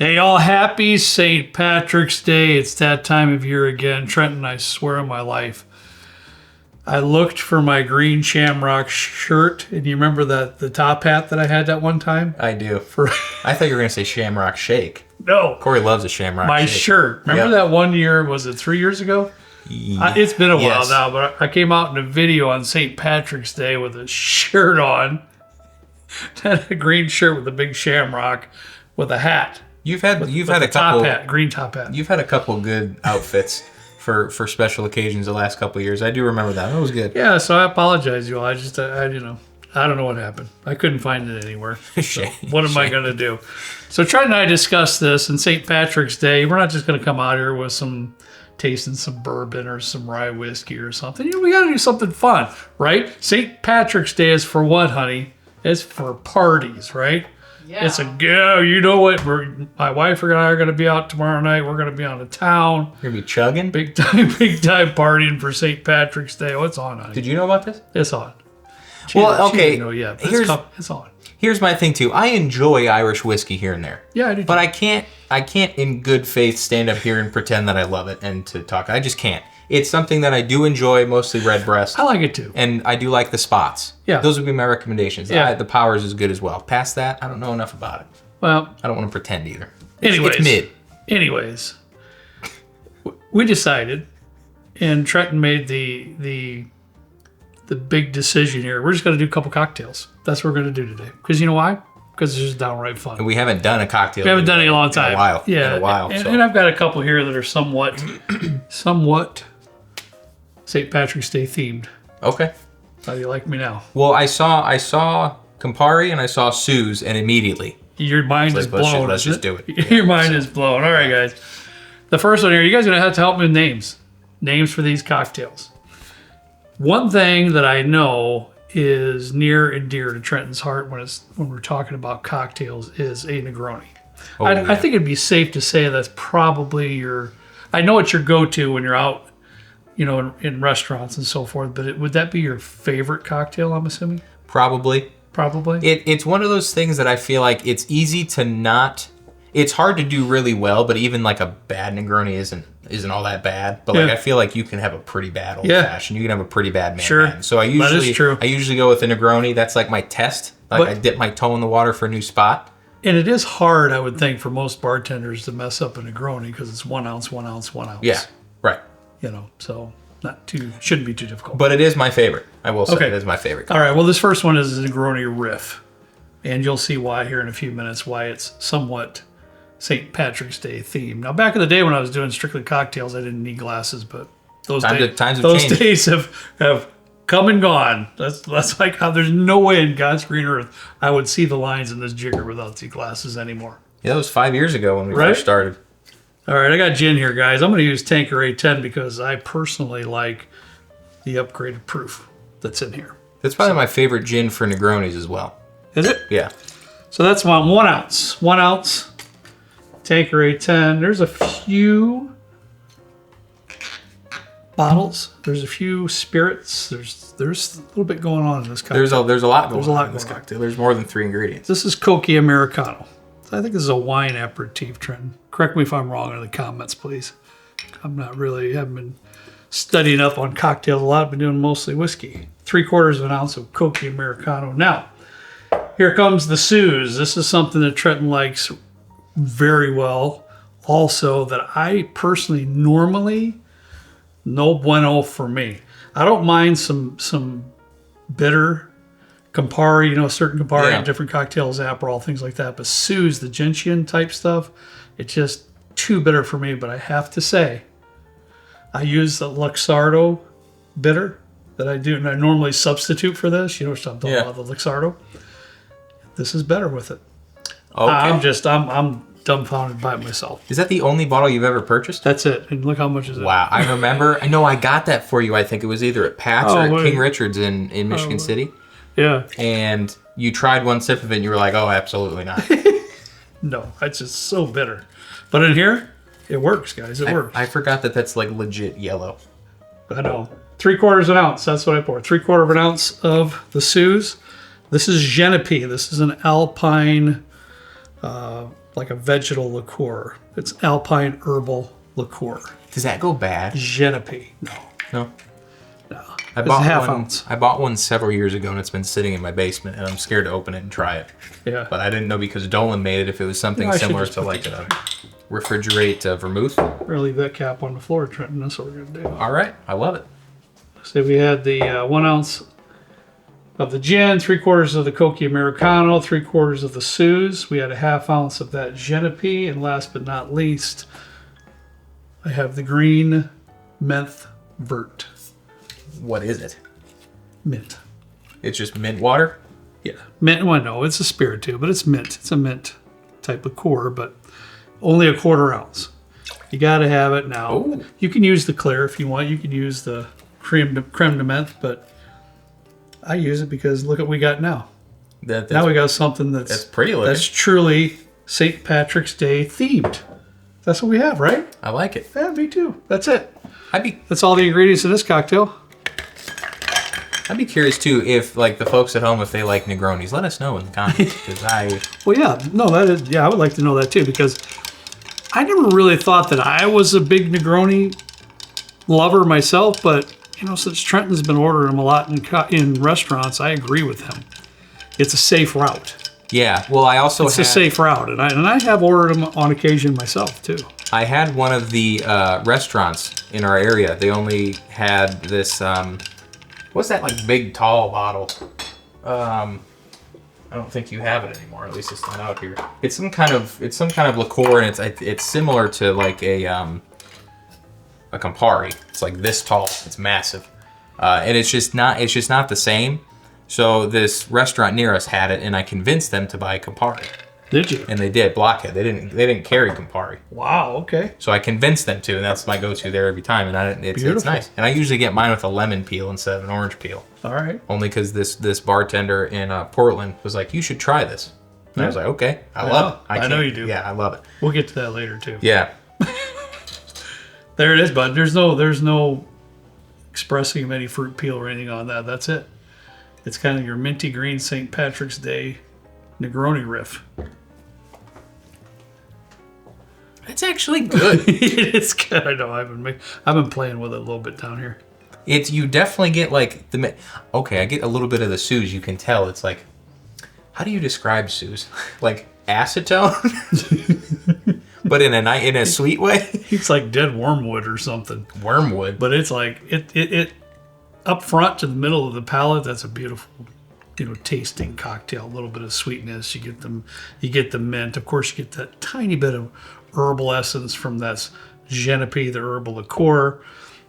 Hey, all happy St. Patrick's Day. It's that time of year again. Trenton, I swear on my life, I looked for my green shamrock shirt, and you remember the top hat that I had that one time? I do. I thought you were going to say shamrock shake. No. Corey loves a shamrock my shake. My shirt. Remember that one year, was it 3 years ago? It's been a while now, but I came out in a video on St. Patrick's Day with a shirt on. Had a green shirt with a big shamrock with a hat. You've had a couple top hat, green top hat. You've had a couple good outfits for special occasions the last couple of years. I do remember that. That was good. Yeah, so I apologize, you all. I don't know what happened. I couldn't find it anywhere. So what am I going to do? So Trent and I discussed this, and St. Patrick's Day, we're not just going to come out here with tasting some bourbon or some rye whiskey or something. We got to do something fun, right? St. Patrick's Day is for what, honey? It's for parties, right? Yeah. It's you know what? My wife and I are going to be out tomorrow night. We're going to be out of town. You're going to be chugging? Big time partying for St. Patrick's Day. Oh, it's on, honey. Did you know about this? It's on. She didn't know yet, but it's on. Here's my thing, too. I enjoy Irish whiskey here and there. Yeah, I do. But I can't in good faith stand up here and pretend that I love it and to talk. I just can't. It's something that I do enjoy, mostly redbreast. I like it too. And I do like the spots. Yeah. Those would be my recommendations. Yeah. The Powers is good as well. Past that, I don't know enough about it. Well, I don't want to pretend either. Anyways. It's mid. Anyways, we decided, and Trenton made the big decision here. We're just going to do a couple cocktails. That's what we're going to do today. Because you know why? Because it's just downright fun. And we haven't done a cocktail. We haven't done it in a long time. In a while. Yeah. In a while. And I've got a couple here that are somewhat St. Patrick's Day themed. Okay. How do you like me now? Well, I saw Campari and I saw Suze, and immediately your mind is blown. Let's just do it. Your mind is blown. All right, guys. The first one here, you guys are gonna have to help me with names for these cocktails. One thing that I know is near and dear to Trenton's heart when we're talking about cocktails is a Negroni. I think it'd be safe to say that's probably I know it's your go-to when you're out, in restaurants and so forth, but would that be your favorite cocktail, I'm assuming? Probably. It's one of those things that I feel like it's easy to not... It's hard to do really well, but even like a bad Negroni isn't all that bad. But I feel like you can have a pretty bad old-fashioned. You can have a pretty bad Manhattan. So that is true. I usually go with a Negroni. That's like my test. I dip my toe in the water for a new spot. And it is hard, I would think, for most bartenders to mess up a Negroni because it's 1 ounce, 1 ounce, 1 ounce. Yeah, right. So shouldn't be too difficult. But it is my favorite. I will say it is my favorite. All right, well, this first one is a Negroni riff. And you'll see why here in a few minutes, why it's somewhat St. Patrick's Day themed. Now, back in the day when I was doing strictly cocktails, I didn't need glasses, but those days have come and gone. That's like how there's no way in God's green earth I would see the lines in this jigger without the glasses anymore. Yeah, that was 5 years ago when we first started. All right, I got gin here, guys. I'm going to use Tanqueray 10 because I personally like the upgraded proof that's in here. That's probably my favorite gin for Negronis as well. Is it? Yeah. So that's 1 ounce. 1 ounce Tanqueray 10. There's a few bottles. There's a few spirits. There's a little bit going on in this cocktail. There's a lot going on in this cocktail. There's more than 3 ingredients. This is Cocchi Americano. I think this is a wine aperitif trend. Correct me if I'm wrong in the comments, please. Haven't been studying up on cocktails a lot. I've been doing mostly whiskey. 3/4 of an ounce of Cocchi Americano. Now, here comes the Suze. This is something that Trenton likes very well. Also, that I personally normally, no bueno for me. I don't mind some bitter Campari, certain Campari, different cocktails, Aperol, things like that. But Suze, the gentian type stuff, it's just too bitter for me. But I have to say, I use the Luxardo bitter that I do, and I normally substitute for this. You know what I'm talking about, the Luxardo. This is better with it. Okay. I'm dumbfounded by it myself. Is that the only bottle you've ever purchased? That's it. And look how much is it. Wow. I remember. I know I got that for you. I think it was either at Pat's or at King Richard's in Michigan City. Yeah. And you tried one sip of it and you were like, oh, absolutely not. No, it's just so bitter. But in here, it works, guys. It works. I forgot that's like legit yellow. I know. 3/4 of an ounce. That's what I pour. 3/4 of an ounce of the Suze. This is Genepy. This is an Alpine like a vegetal liqueur. It's Alpine Herbal Liqueur. Does that go bad? Genepy. No. No. No. I bought one several years ago, and it's been sitting in my basement, and I'm scared to open it and try it. Yeah. But I didn't know because Dolan made it if it was something similar to like a refrigerate vermouth. We're gonna leave that cap on the floor, Trenton. That's what we're gonna do. All right, I love it. So we had the 1 ounce of the gin, 3/4 of the Cocchi Americano, 3/4 of the Suze. We had a 1/2 ounce of that Genepy, and last but not least, I have the green Menthe Verte. What is it? Mint. It's just mint water? Yeah, mint. Well, no, it's a spirit too, but it's mint. It's a mint type liqueur, but only a 1/4 ounce. You got to have it now. Ooh. You can use the clear if you want. You can use the creme de menthe, but I use it because look what we got now. Now we got something that's pretty looking. That's truly St. Patrick's Day themed. That's what we have, right? I like it. Yeah, me too. That's it. I'd That's all the ingredients in this cocktail. be curious too if like the folks at home, if they like Negronis, let us know in the comments because Well, yeah, no, I would like to know that too because I never really thought that I was a big Negroni lover myself, but you know, since Trenton's been ordering them a lot in restaurants, I agree with him. It's a safe route. Yeah, well, I also it's a safe route, and I have ordered them on occasion myself too. I had one of the restaurants in our area. They only had this. What's that like big tall bottle? I don't think you have it anymore. At least it's not out here. It's some kind of liqueur, and it's similar to like a Campari. It's like this tall. It's massive, and it's just not the same. So this restaurant near us had it, and I convinced them to buy Campari. Did you? And they did. Blockhead. They didn't carry Campari. Wow. Okay. So I convinced them to, and that's my go-to there every time. And it's nice. And I usually get mine with a lemon peel instead of an orange peel. All right. Only because this bartender in Portland was like, "You should try this." And I was like, "Okay, I love it. I know you do. Yeah, I love it." We'll get to that later too. Yeah. There it is, bud. There's no expressing of any fruit peel or anything on that. That's it. It's kind of your minty green St. Patrick's Day Negroni riff. It's actually good. It's good. I know. I've been playing with it a little bit down here. You definitely get like I get a little bit of the Suze. You can tell it's like, how do you describe Suze? Like acetone, but in a sweet way. It's like dead wormwood or something. Wormwood, but it's like it up front to the middle of the palate. That's a beautiful, tasting cocktail. A little bit of sweetness. You get the mint. Of course, you get that tiny bit of herbal essence from that Genepy, the herbal liqueur.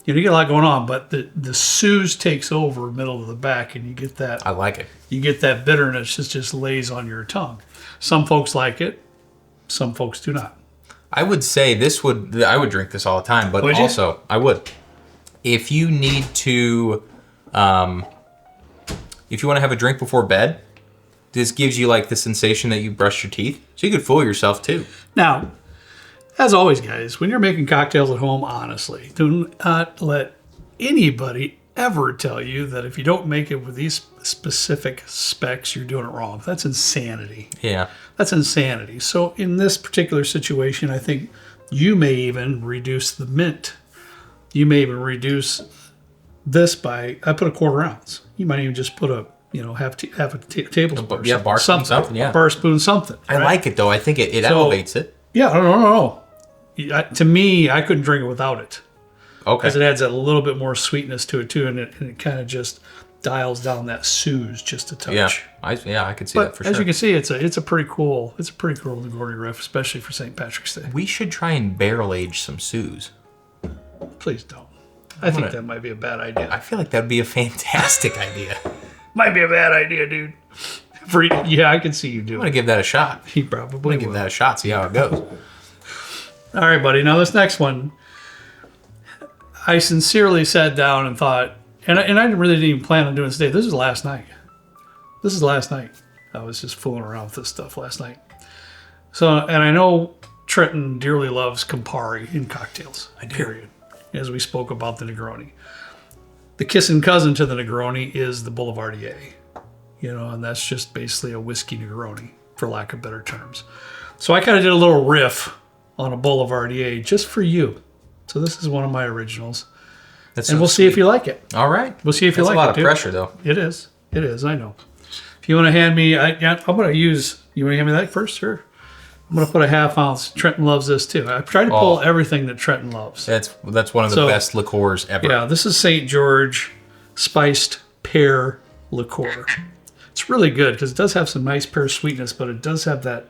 You get a lot going on, but the Suze takes over middle of the back, and you get that. I like it. You get that bitterness that just lays on your tongue. Some folks like it. Some folks do not. I would say I would drink this all the time, but also I would. If you need to, if you want to have a drink before bed, this gives you like the sensation that you brush your teeth, so you could fool yourself too. Now, as always, guys, when you're making cocktails at home, honestly, do not let anybody ever tell you that if you don't make it with these specific specs, you're doing it wrong. That's insanity. Yeah. That's insanity. So in this particular situation, I think you may even reduce the mint. You may even reduce this by, I put a 1/4 ounce. You might even just put a, half a tablespoon. Yeah, bar spoon something, yeah. Bar spoon something. Right? I like it though. I think it elevates it. Yeah, no. To me, I couldn't drink it without it. Okay. Because it adds a little bit more sweetness to it too, and it kind of just dials down that Suze just a touch. Yeah, I could see that for sure. As you can see, it's a pretty cool Negroni riff, especially for St. Patrick's Day. We should try and barrel age some Suze. Please don't. I think that might be a bad idea. I feel like that'd be a fantastic idea. Might be a bad idea, dude. I can see you doing it. I'm going to give that a shot. He probably will. Give that a shot, see how it goes. All right, buddy. Now this next one, I sincerely sat down and thought, and I really didn't even plan on doing this today. This is last night. I was just fooling around with this stuff last night. So, and I know Trenton dearly loves Campari in cocktails. Period. As we spoke about the Negroni. The kissing cousin to the Negroni is the Boulevardier. And that's just basically a whiskey Negroni, for lack of better terms. So I kind of did a little riff on a Boulevardier just for you. So this is one of my originals. And we'll see if you like it. All right. We'll see if you like it. That's a lot of pressure, though. It is. It is. I know. If you want to hand me, I'm going to use, you want to hand me that first? Sure. I'm going to put a half ounce. Trenton loves this too. I try to pull everything that Trenton loves. That's one of the best liqueurs ever. Yeah, this is St. George spiced pear liqueur. It's really good because it does have some nice pear sweetness, but it does have that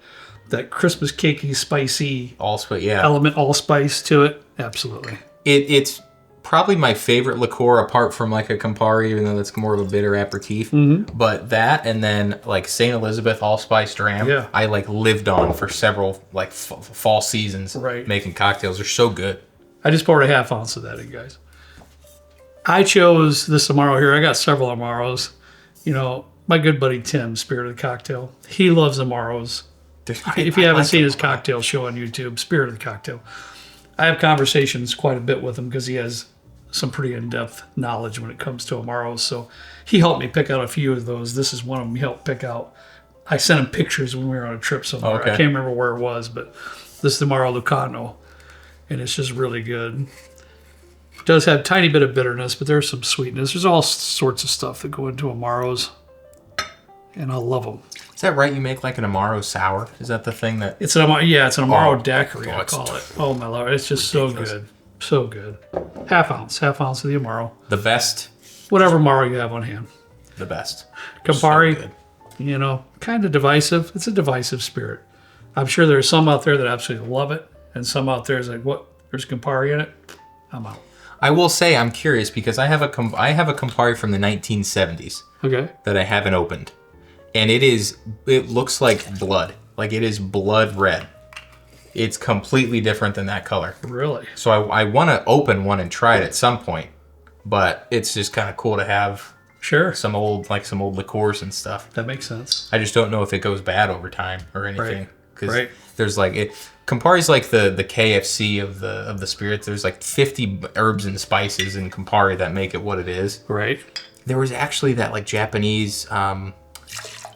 Christmas cakey, spicy element, allspice to it. Absolutely. It's probably my favorite liqueur apart from like a Campari, even though that's more of a bitter aperitif. Mm-hmm. But that and then like St. Elizabeth allspice dram, I like lived on for several like fall seasons making cocktails. They're so good. I just poured a half ounce of that in, guys. I chose this Amaro here. I got several Amaros. You know, my good buddy Tim, Spirit of the Cocktail, he loves Amaros. If you haven't seen his cocktail show on YouTube, Spirit of the Cocktail, I have conversations quite a bit with him because he has some pretty in-depth knowledge when it comes to Amaros. So he helped me pick out a few of those. This is one of them he helped pick out. I sent him pictures when we were on a trip somewhere. Okay. I can't remember where it was, but this is the Amaro Lucano, and it's just really good. It does have a tiny bit of bitterness, but there's some sweetness. There's all sorts of stuff that go into Amaros, and I love them. Is that right? You make like an Amaro sour? Is that the thing that... It's an Amaro daiquiri, I call it. Oh, my Lord. It's just ridiculous. So good. So good. Half ounce of the Amaro. The best. Whatever Amaro you have on hand. The best. Campari, so you know, kind of divisive. It's a divisive spirit. I'm sure there's some out there that absolutely love it, and some out there is like, what? There's Campari in it? I'm out. I will say I'm curious because I have a Campari from the 1970s. Okay. That I haven't opened. And it looks like blood. Like it is blood red. It's completely different than that color. Really? So I want to open one and try it at some point. But it's just kind of cool to have some old liqueurs and stuff. That makes sense. I just don't know if it goes bad over time or anything. Because there's like Campari's like the KFC of the spirits. There's like 50 herbs and spices in Campari that make it what it is. Right. There was actually that like Japanese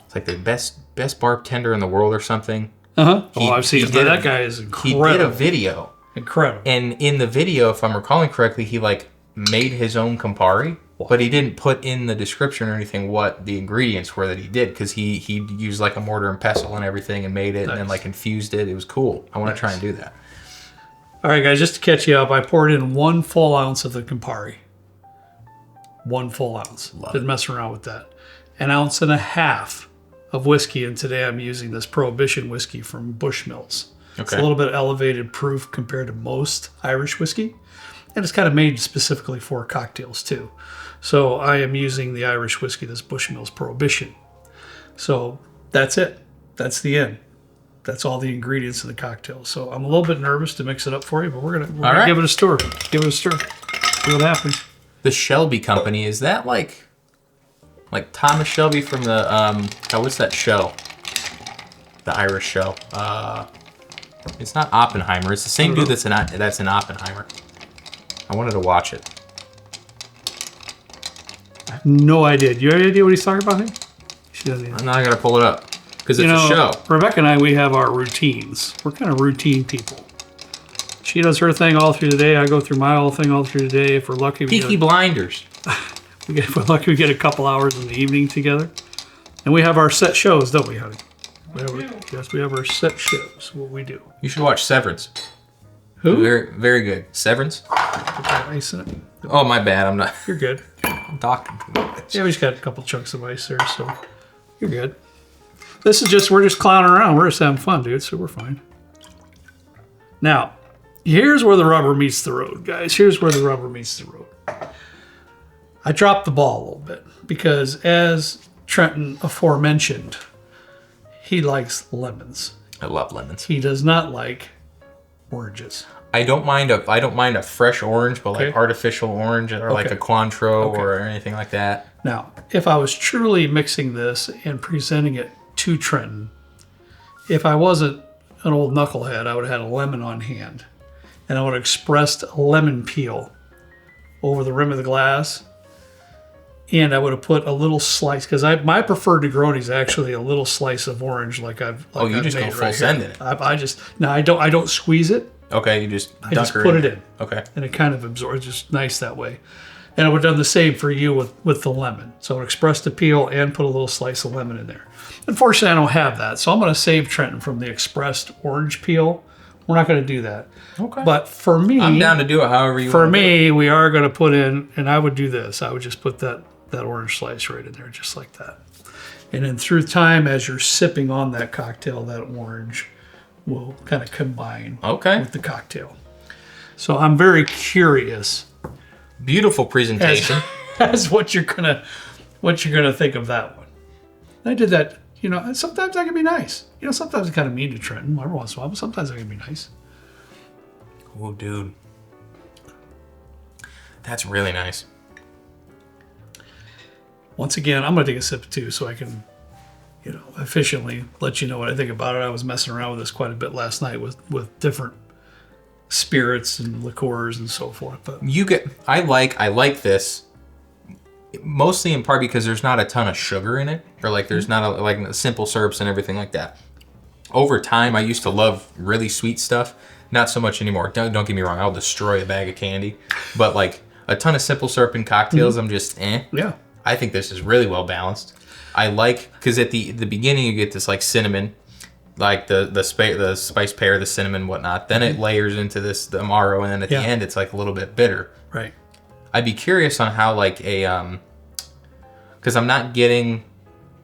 it's like the best bartender in the world or something. I've seen it. That guy is incredible. He did a video. Incredible. And in the video, if I'm recalling correctly, he like made his own Campari, but he didn't put in the description or anything what the ingredients were that he did because he used like a mortar and pestle and everything and made it and then like infused it. It was cool. I want to try and do that. All right, guys, just to catch you up, I poured in 1 full ounce of the Campari. 1 full ounce. Didn't mess around with that. 1.5 ounces of whiskey, and today I'm using this Prohibition whiskey from Bushmills. Okay. It's a little bit elevated proof compared to most Irish whiskey, and it's kind of made specifically for cocktails too. So I am using the Irish whiskey, this Bushmills Prohibition. So that's it. That's the end. That's all the ingredients in the cocktail. So I'm a little bit nervous to mix it up for you, but we're gonna give it a stir. Give it a stir. See what happens. The Shelby Company, is that like Thomas Shelby from the what's that show? The Irish show. It's not Oppenheimer. It's the same dude that's in Oppenheimer. I wanted to watch it. I have no idea. Do you have any idea what he's talking about here? She doesn't either. I'm not gonna pull it up because it's a show. Rebecca and I, we have our routines. We're kind of routine people. She does her thing all through the day. I go through my whole thing all through the day. If we're lucky, Peaky Blinders. If we're lucky, we get a couple hours in the evening together. And we have our set shows, don't we, honey? We have our set shows, what we do. You should watch Severance. Who? Very, very good. Severance? Put that ice in it. Oh, my bad. I'm not. You're good. I'm talking too much. Yeah, we just got a couple chunks of ice there, so you're good. This is just, we're just clowning around. We're just having fun, dude, so we're fine. Now, here's where the rubber meets the road, guys. Here's where the rubber meets the road. I dropped the ball a little bit because, as Trenton aforementioned, he likes lemons. I love lemons. He does not like oranges. I don't mind a fresh orange, but like artificial orange or like a Cointreau or anything like that. Now, if I was truly mixing this and presenting it to Trenton, if I wasn't an old knucklehead, I would have had a lemon on hand, and I would have expressed a lemon peel over the rim of the glass. And I would have put a little slice, because my preferred Negroni is actually a little slice of orange, like I've. Like you I've just go made full right send here. in it. I don't squeeze it. Okay, you just I just put it in. Okay. And it kind of absorbs, just nice that way. And I would have done the same for you with the lemon. So I would express the peel and put a little slice of lemon in there. Unfortunately, I don't have that, so I'm going to save Trenton from the expressed orange peel. We're not going to do that. Okay. But for me, I'm down to do it however you want. For me, we are going to put in, and I would do this. I would just put that orange slice right in there, just like that. And then through time, as you're sipping on that cocktail, that orange will kind of combine with the cocktail. So I'm very curious. Beautiful presentation. As what you're gonna think of that one. I did that. Sometimes I can be nice. Sometimes I'm kind of mean to Trenton every once in a while, but sometimes I can be nice. Oh, dude. That's really nice. Once again, I'm going to take a sip too so I can, efficiently let you know what I think about it. I was messing around with this quite a bit last night with different spirits and liqueurs and so forth. But I like this mostly in part because there's not a ton of sugar in it, or like there's not like simple syrups and everything like that. Over time, I used to love really sweet stuff. Not so much anymore. Don't get me wrong. I'll destroy a bag of candy. But like a ton of simple syrup in cocktails, I'm just Yeah. I think this is really well balanced. I like, because at the beginning you get this like cinnamon, like the spice pear, the cinnamon, whatnot. Then it layers into the Amaro, and then at the end it's like a little bit bitter. Right. I'd be curious on how like because I'm not getting,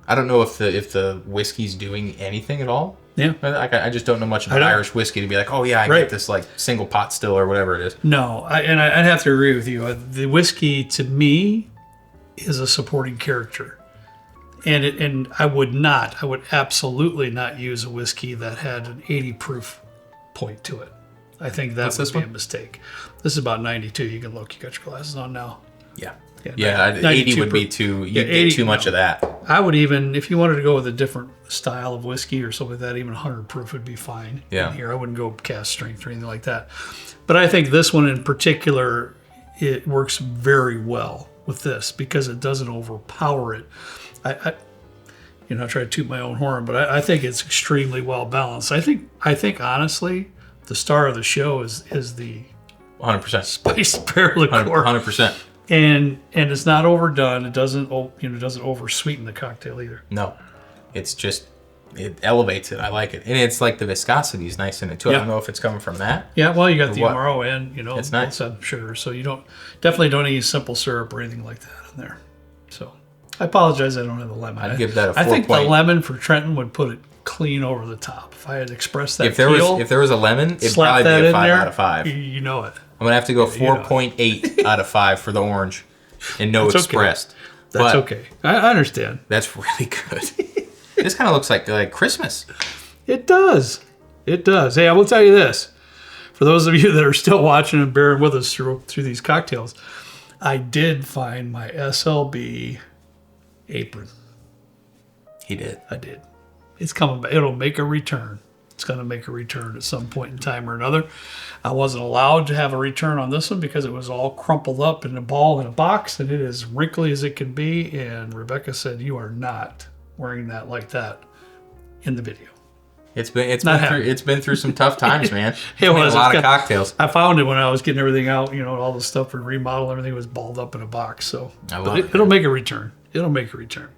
I don't know if the whiskey's doing anything at all. Yeah. I just don't know much about Irish whiskey to be like, oh yeah, I get this like single pot still or whatever it is. No, I'd have to agree with you. The whiskey to me is a supporting character, and I would absolutely not use a whiskey that had an 80 proof point to it. I think that would be a mistake. This is about 92. You can look. You got your glasses on now. Yeah, 80 would be too. You get too much of that. I would even, if you wanted to go with a different style of whiskey or something like that, even 100 proof would be fine. Yeah. In here, I wouldn't go cast strength or anything like that. But I think this one in particular, it works very well with this because it doesn't overpower it. I try to toot my own horn, but I think it's extremely well balanced. I think honestly, the star of the show is the 100% spiced pear liqueur. 100%. And it's not overdone. It doesn't over sweeten the cocktail either. No, it's just, it elevates it. I like it, and it's like the viscosity is nice in it too. Yeah. I don't know if it's coming from that. Yeah, well, you got the Amaro and it's nice. Some sugar, so you definitely don't use simple syrup or anything like that in there. So I apologize, I don't have the lemon. I'd give that a 4 I think point. the lemon for Trenton would put it clean over the top. If I had expressed that, if there was a lemon, it'd slap probably that be a in 5 there, out of 5. You know it. I'm gonna have to go 4.8 out of 5 for the orange, and no expressed. Okay. That's okay. I understand. That's really good. This kind of looks like Christmas. It does. It does. Hey, I will tell you this. For those of you that are still watching and bearing with us through these cocktails, I did find my SLB apron. He did. I did. It's coming back. It'll make a return. It's going to make a return at some point in time or another. I wasn't allowed to have a return on this one because it was all crumpled up in a ball in a box, and it is wrinkly as it can be. And Rebecca said, "You are not wearing that like that in the video." It's been through some tough times, man. It was a lot of cocktails. I found it when I was getting everything out. All the stuff for remodel, everything was balled up in a box. So it'll make a return. It'll make a return.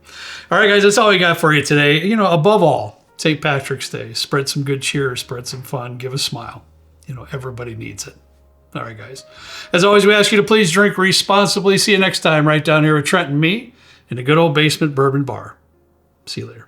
All right, guys, that's all we got for you today. Above all, St. Patrick's Day. Spread some good cheer, spread some fun, give a smile. Everybody needs it. All right, guys. As always, we ask you to please drink responsibly. See you next time right down here with Trent and me in the good old basement bourbon bar. See you later.